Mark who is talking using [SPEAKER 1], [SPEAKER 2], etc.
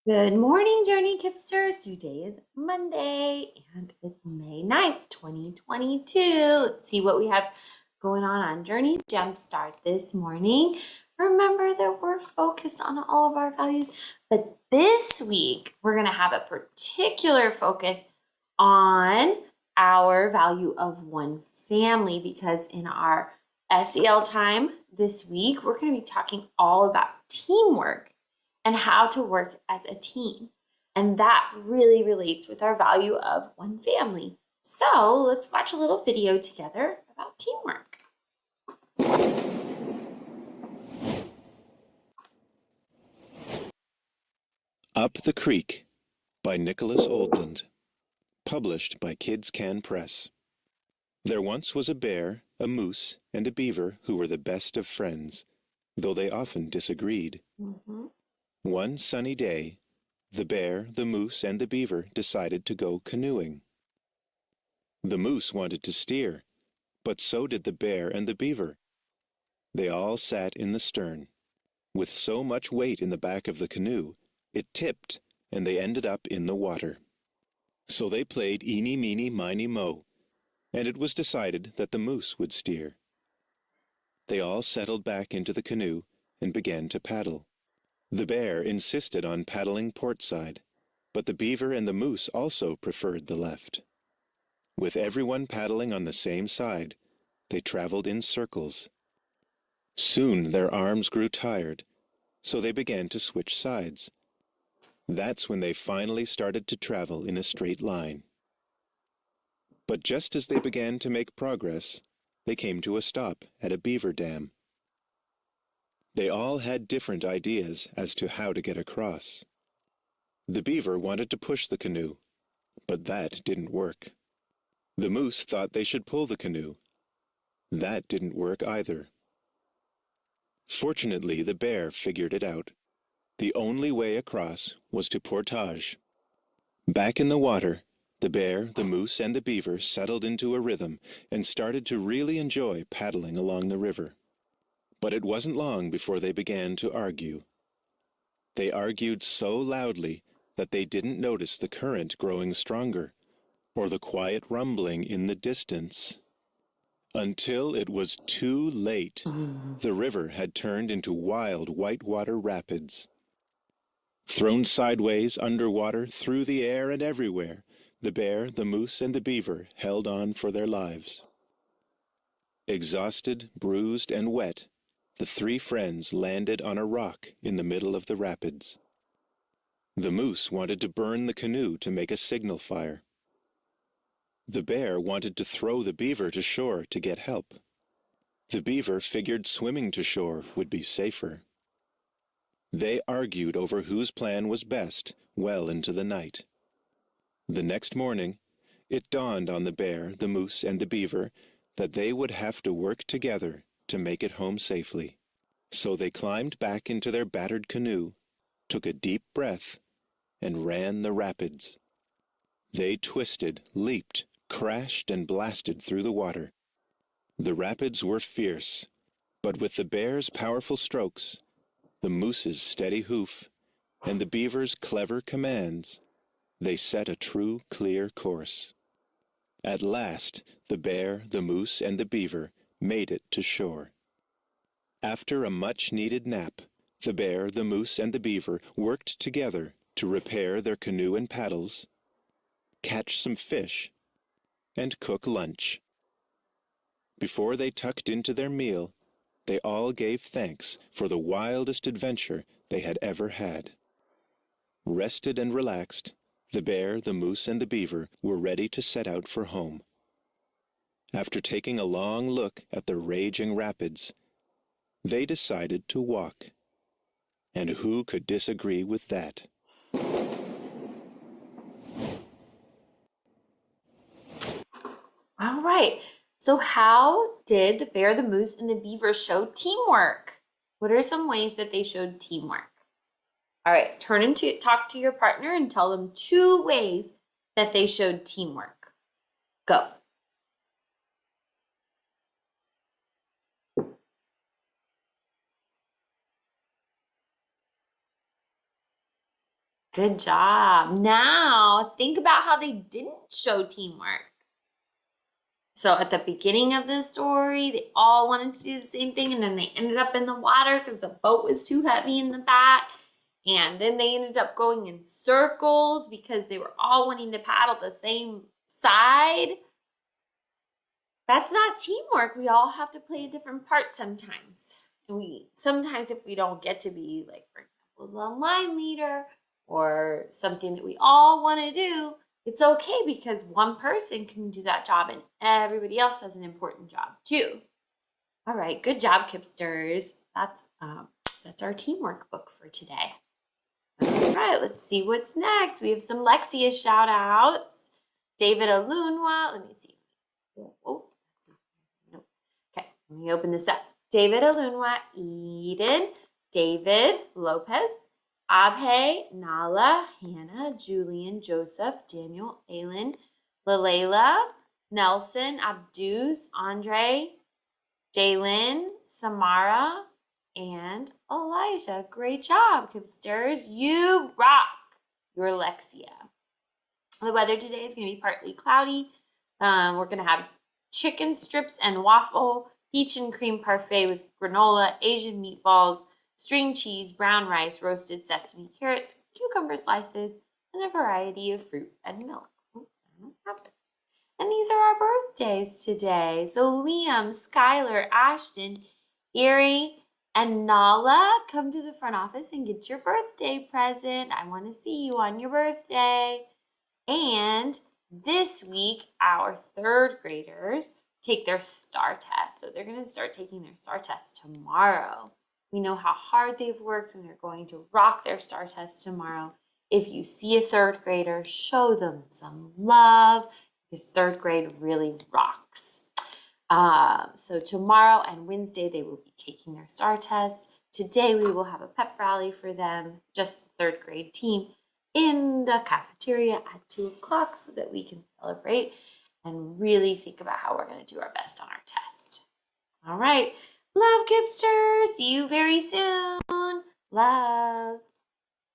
[SPEAKER 1] Good morning, Journey Kipsters. Today is Monday and it's May 9th, 2022. Let's see what we have going on Journey Jumpstart this morning. Remember that we're focused on all of our values, but this week we're going to have a particular focus on our value of one family because in our SEL time this week, we're going to be talking all about teamwork and how to work as a team. And that really relates with our value of one family. So let's watch a little video together about teamwork.
[SPEAKER 2] Up the Creek by Nicholas Oldland. Published by Kids Can Press. There once was a bear, a moose, and a beaver who were the best of friends, though they often disagreed. One sunny day, the bear, the moose, and the beaver decided to go canoeing. The moose wanted to steer, but so did the bear and the beaver. They all sat in the stern. With so much weight in the back of the canoe, it tipped, and they ended up in the water. So they played eeny, meeny, miny, moe, and it was decided that the moose would steer. They all settled back into the canoe and began to paddle. The bear insisted on paddling port side, but the beaver and the moose also preferred the left. With everyone paddling on the same side, they traveled in circles. Soon their arms grew tired, so they began to switch sides. That's when they finally started to travel in a straight line. But just as they began to make progress, they came to a stop at a beaver dam. They all had different ideas as to how to get across. The beaver wanted to push the canoe, but that didn't work. The moose thought they should pull the canoe. That didn't work either. Fortunately, the bear figured it out. The only way across was to portage. Back in the water, the bear, the moose, and the beaver settled into a rhythm and started to really enjoy paddling along the river. But it wasn't long before they began to argue. They argued so loudly that they didn't notice the current growing stronger, or the quiet rumbling in the distance. Until it was too late. The river had turned into wild whitewater rapids. Thrown sideways, underwater, through the air and everywhere, the bear, the moose, and the beaver held on for their lives. Exhausted, bruised, and wet, the three friends landed on a rock in the middle of the rapids. The moose wanted to burn the canoe to make a signal fire. The bear wanted to throw the beaver to shore to get help. The beaver figured swimming to shore would be safer. They argued over whose plan was best well into the night. The next morning, it dawned on the bear, the moose, and the beaver that they would have to work together to make it home safely. So they climbed back into their battered canoe, took a deep breath, and ran the rapids. They twisted, leaped, crashed, and blasted through the water. The rapids were fierce, but with the bear's powerful strokes, the moose's steady hoof, and the beaver's clever commands, they set a true, clear course. At last, the bear, the moose, and the beaver made it to shore. After a much-needed nap, the bear, the moose, and the beaver worked together to repair their canoe and paddles, catch some fish, and cook lunch. Before they tucked into their meal, they all gave thanks for the wildest adventure they had ever had. Rested and relaxed, the bear, the moose, and the beaver were ready to set out for home. After taking a long look at the raging rapids, they decided to walk. And who could disagree with that?
[SPEAKER 1] All right. So how did the bear, the moose, and the beaver show teamwork? What are some ways that they showed teamwork? All right, talk to your partner and tell them 2 ways that they showed teamwork. Go. Good job. Now, think about how they didn't show teamwork. So at the beginning of the story, they all wanted to do the same thing, and then they ended up in the water because the boat was too heavy in the back. And then they ended up going in circles because they were all wanting to paddle the same side. That's not teamwork. We all have to play a different part sometimes. And sometimes if we don't get to be, like, for example, the line leader or something that we all want to do, it's okay because one person can do that job and everybody else has an important job too. All right, good job, Kipsters. That's our teamwork book for today. All right, let's see what's next. We have some Lexia shout outs. David Alunwa, let me see. Oh, nope. Okay, let me open this up. David Alunwa, Eden, David Lopez, Abhay, Nala, Hannah, Julian, Joseph, Daniel, Aylin, Lalela, Nelson, Abdus, Andre, Jalen, Samara, and Elijah. Great job, Kipsters. You rock your Lexia. The weather today is going to be partly cloudy. We're going to have chicken strips and waffle, peach and cream parfait with granola, Asian meatballs, string cheese, brown rice, roasted sesame, carrots, cucumber slices, and a variety of fruit and milk. And these are our birthdays today. So Liam, Skylar, Ashton, Erie, and Nala, come to the front office and get your birthday present. I want to see you on your birthday. And this week, our third graders take their STAR test. So they're going to start taking their STAR test tomorrow. We know how hard they've worked and they're going to rock their STAR test tomorrow. If you see a third grader, show them some love because third grade really rocks. So tomorrow and Wednesday, they will be taking their STAR test. Today, we will have a pep rally for them, just the third grade team, in the cafeteria at 2 o'clock so that we can celebrate and really think about how we're going to do our best on our test. All right. Love, Kipsters. See you very soon. Love.